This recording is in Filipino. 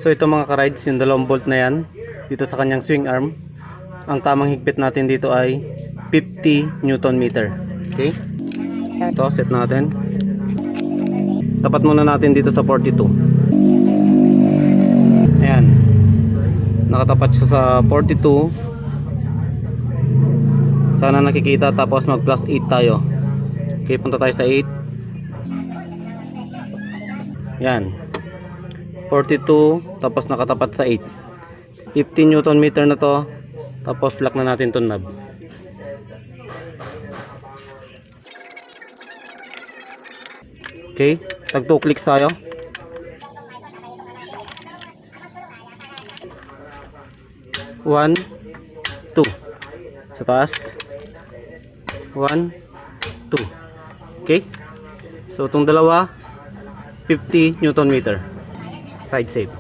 So ito mga ka-rides, yung 2 bolt na yan dito sa kanyang swing arm. Ang tamang higpit natin dito ay 50 Newton meter. Okay? Ito, set natin. Tapat muna natin dito sa 42. Ayan. Nakatapat siya sa 42. Sana nakikita, tapos mag plus 8 tayo. Okay, punta tayo sa 8. Yan. 42, tapos nakatapat sa 8. 15 Newton meter na to. Tapos lock na natin itong knob. Okay, tag 2 clicks tayo. One, 2. Sa taas. 1, 2. Okay. So itong dalawa 50 Newton meter. Ride safe.